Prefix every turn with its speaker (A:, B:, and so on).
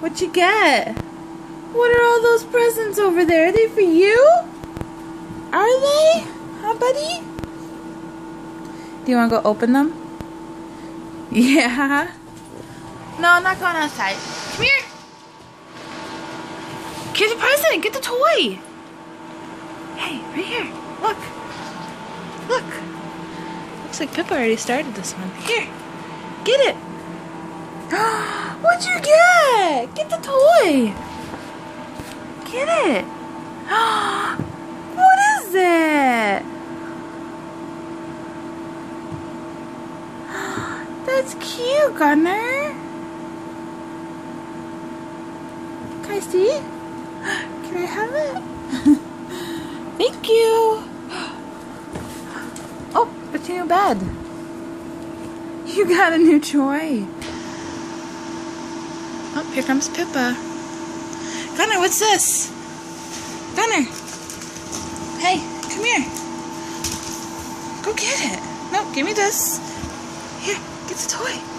A: What'd you get? What are all those presents over there? Are they for you? Are they? Huh, buddy? Do you want to go open them? Yeah. No, I'm not going outside. Come here. Get the present. Get the toy. Hey, right here. Look. Look. Looks like Pippa already started this one. Here. Get it. What'd you get? Get the toy. Get it. What is it? That's cute, Gunner. Can I see? Can I have it? Thank you. Oh, what's your new bed? You got a new toy. Oh, here comes Pippa. Gunner, what's this? Gunner. Hey, come here. Go get it. No, give me this. Here, get the toy.